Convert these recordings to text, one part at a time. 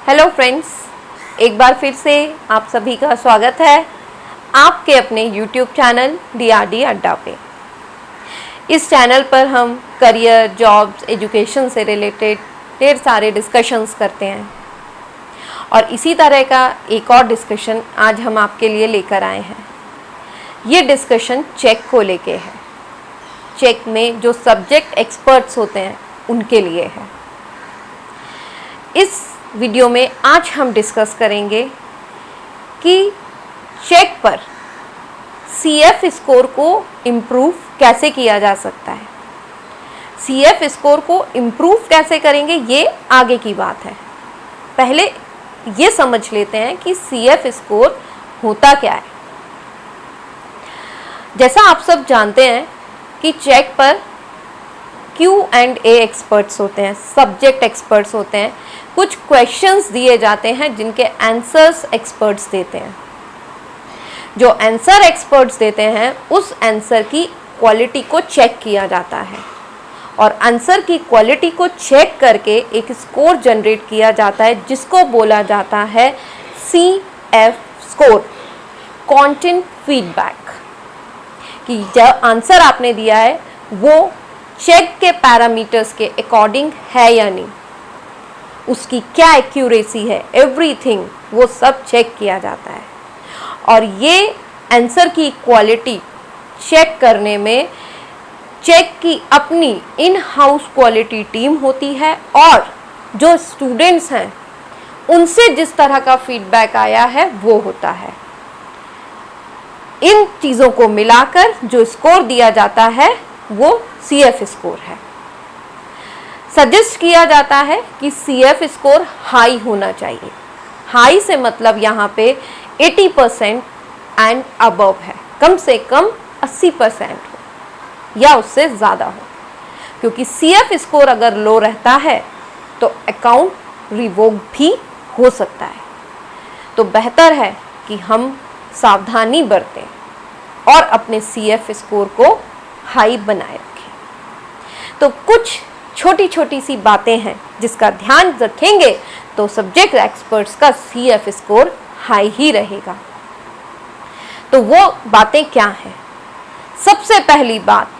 Hello friends, एक बार फिर से आप सभी का स्वागत है आपके अपने YouTube चैनल DRD अड्डा पे। इस चैनल पर हम करियर, जॉब्स, एजुकेशन से रिलेटेड ढेर सारे डिस्कशंस करते हैं और इसी तरह का एक और डिस्कशन आज हम आपके लिए लेकर आए हैं। ये डिस्कशन चेक को लेके है। चेक में जो सब्जेक्ट एक्सपर्ट्स होते हैं उनके लिए है। इस वीडियो में आज हम डिस्कस करेंगे कि चेक पर CF स्कोर को इम्प्रूव कैसे किया जा सकता है। CF स्कोर को इम्प्रूव कैसे करेंगे ये आगे की बात है। पहले ये समझ लेते हैं कि CF स्कोर होता क्या है। जैसा आप सब जानते हैं कि चेक पर Q&A एक्सपर्ट्स होते हैं, सब्जेक्ट एक्सपर्ट्स होते हैं। कुछ क्वेश्चंस दिए जाते हैं जिनके आंसर्स एक्सपर्ट्स देते हैं। जो आंसर एक्सपर्ट्स देते हैं उस आंसर की क्वालिटी को चेक किया जाता है और आंसर की क्वालिटी को चेक करके एक स्कोर जनरेट किया जाता है जिसको बोला जाता है CF स्कोर, कंटेंट फीडबैक। कि जो आंसर आपने दिया है वो चेक के पैरामीटर्स के अकॉर्डिंग है या नहीं, उसकी क्या एक्यूरेसी है, एवरीथिंग वो सब चेक किया जाता है। और ये आंसर की क्वालिटी चेक करने में चेक की अपनी इन हाउस क्वालिटी टीम होती है और जो स्टूडेंट्स हैं उनसे जिस तरह का फीडबैक आया है वो होता है। इन चीज़ों को मिलाकर जो स्कोर दिया जाता है वो CF स्कोर है। सजेस्ट किया जाता है कि CF स्कोर हाई होना चाहिए। हाई से मतलब यहाँ पे 80% एंड अबव है, कम से कम 80% हो या उससे ज़्यादा हो, क्योंकि CF स्कोर अगर लो रहता है तो अकाउंट रिवोक भी हो सकता है। तो बेहतर है कि हम सावधानी बरतें और अपने CF स्कोर को हाई बनाए रखें। तो कुछ छोटी छोटी सी बातें हैं जिसका ध्यान रखेंगे तो सब्जेक्ट एक्सपर्ट्स का CF स्कोर हाई ही रहेगा। तो वो बातें क्या हैं? सबसे पहली बात,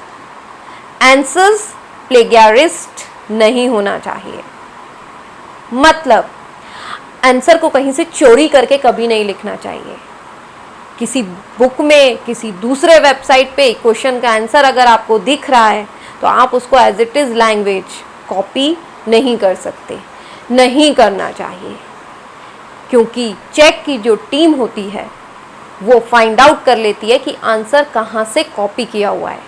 आंसर्स प्लेगियरिस्ट नहीं होना चाहिए। मतलब आंसर को कहीं से चोरी करके कभी नहीं लिखना चाहिए। किसी बुक में, किसी दूसरे वेबसाइट पे क्वेश्चन का आंसर अगर आपको दिख रहा है तो आप उसको as it is language copy नहीं कर सकते, नहीं करना चाहिए, क्योंकि चेक की जो टीम होती है वो फाइंड आउट कर लेती है कि आंसर कहाँ से कॉपी किया हुआ है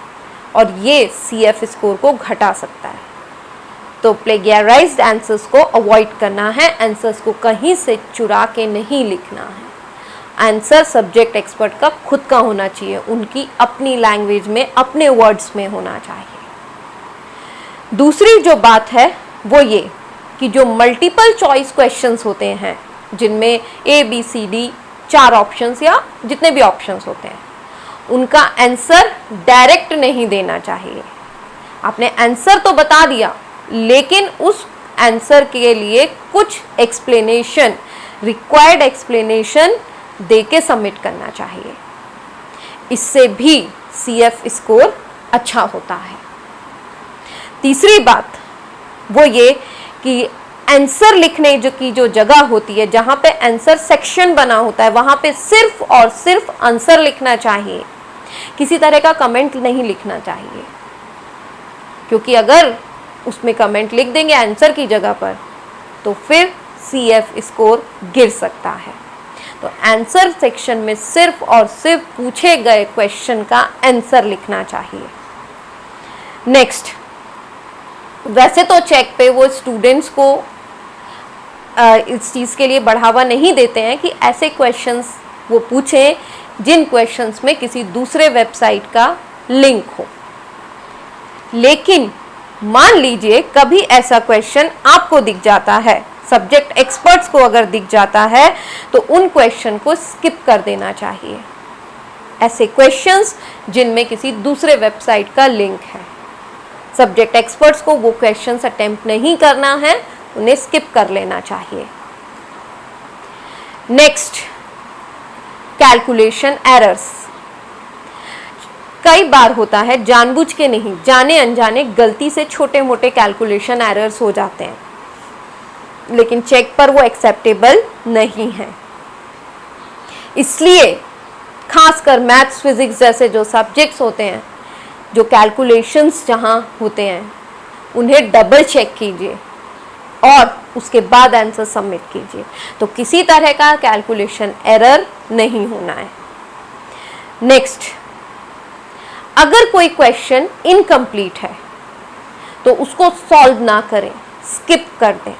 और ये CF स्कोर को घटा सकता है। तो प्लेगियराइज्ड आंसर्स को अवॉइड करना है, आंसर्स को कहीं से चुरा के नहीं लिखना है। आंसर सब्जेक्ट एक्सपर्ट का खुद का होना चाहिए, उनकी अपनी लैंग्वेज में, अपने वर्ड्स में होना चाहिए। दूसरी जो बात है वो ये कि जो मल्टीपल चॉइस क्वेश्चंस होते हैं जिनमें ABCD 4 ऑप्शंस या जितने भी ऑप्शंस होते हैं उनका आंसर डायरेक्ट नहीं देना चाहिए। आपने आंसर तो बता दिया लेकिन उस आंसर के लिए कुछ एक्सप्लेनेशन, रिक्वायर्ड एक्सप्लेनेशन दे के सबमिट करना चाहिए। इससे भी CF स्कोर अच्छा होता है। तीसरी बात वो ये कि आंसर लिखने की जो जगह होती है, जहाँ पे आंसर सेक्शन बना होता है, वहाँ पे सिर्फ और सिर्फ आंसर लिखना चाहिए, किसी तरह का कमेंट नहीं लिखना चाहिए, क्योंकि अगर उसमें कमेंट लिख देंगे आंसर की जगह पर तो फिर CF स्कोर गिर सकता है। तो आंसर सेक्शन में सिर्फ और सिर्फ पूछे गए क्वेश्चन का आंसर लिखना चाहिए। नेक्स्ट, वैसे तो चेक पे वो स्टूडेंट्स को इस चीज़ के लिए बढ़ावा नहीं देते हैं कि ऐसे क्वेश्चंस वो पूछें जिन क्वेश्चंस में किसी दूसरे वेबसाइट का लिंक हो। लेकिन मान लीजिए कभी ऐसा क्वेश्चन आपको दिख जाता है, सब्जेक्ट एक्सपर्ट्स को अगर दिख जाता है तो उन क्वेश्चन को स्किप कर देना चाहिए। ऐसे क्वेश्चंस जिनमें किसी दूसरे वेबसाइट का लिंक है, सब्जेक्ट एक्सपर्ट्स को वो क्वेश्चंस अटेम्प्ट नहीं करना है, उन्हें स्किप कर लेना चाहिए। Next, calculation errors. कई बार होता है, जानबूझ के नहीं, जाने अनजाने गलती से छोटे मोटे कैलकुलेशन एरर्स हो जाते हैं, लेकिन चेक पर वो एक्सेप्टेबल नहीं है। इसलिए खासकर मैथ्स, फिजिक्स जैसे जो सब्जेक्ट्स होते हैं, जो कैलकुलेशंस जहाँ होते हैं, उन्हें डबल चेक कीजिए और उसके बाद आंसर सबमिट कीजिए, तो किसी तरह का कैलकुलेशन एरर नहीं होना है। नेक्स्ट, अगर कोई क्वेश्चन इनकम्प्लीट है तो उसको सॉल्व ना करें, स्किप कर दें।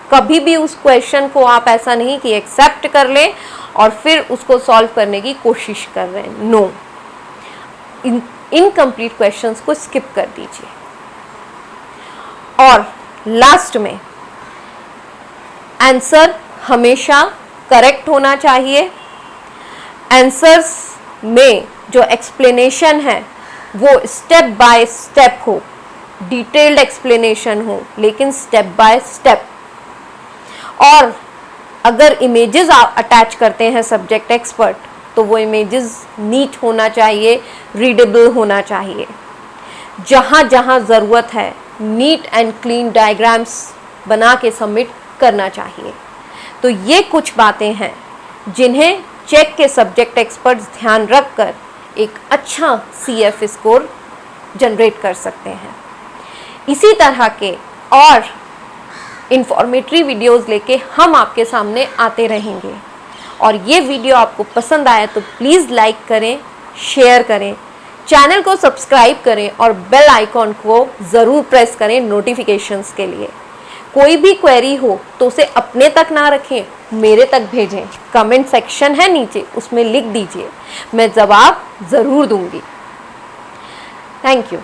कभी भी उस क्वेश्चन को आप ऐसा नहीं कि एक्सेप्ट कर लें और फिर उसको सॉल्व करने की कोशिश कर रहे हैं, नो। इनकम्प्लीट क्वेश्चंस को स्किप कर दीजिए। और लास्ट में, आंसर हमेशा करेक्ट होना चाहिए। आंसर्स में जो एक्सप्लेनेशन है वो स्टेप बाय स्टेप हो, डिटेल्ड एक्सप्लेनेशन हो, लेकिन स्टेप बाय स्टेप। और अगर इमेजेस आप अटैच करते हैं सब्जेक्ट एक्सपर्ट, तो वो इमेजेस नीट होना चाहिए, रीडेबल होना चाहिए। जहाँ जहाँ ज़रूरत है नीट एंड क्लीन डायग्राम्स बना के सबमिट करना चाहिए। तो ये कुछ बातें हैं जिन्हें चेक के सब्जेक्ट एक्सपर्ट्स ध्यान रखकर एक अच्छा CF स्कोर जनरेट कर सकते हैं। इसी तरह के और इंफॉर्मेटरी वीडियोस लेके हम आपके सामने आते रहेंगे। और ये वीडियो आपको पसंद आया तो प्लीज़ लाइक करें, शेयर करें, चैनल को सब्सक्राइब करें और बेल आइकॉन को ज़रूर प्रेस करें नोटिफिकेशंस के लिए। कोई भी क्वेरी हो तो उसे अपने तक ना रखें, मेरे तक भेजें। कमेंट सेक्शन है नीचे, उसमें लिख दीजिए, मैं जवाब ज़रूर दूंगी। Thank you.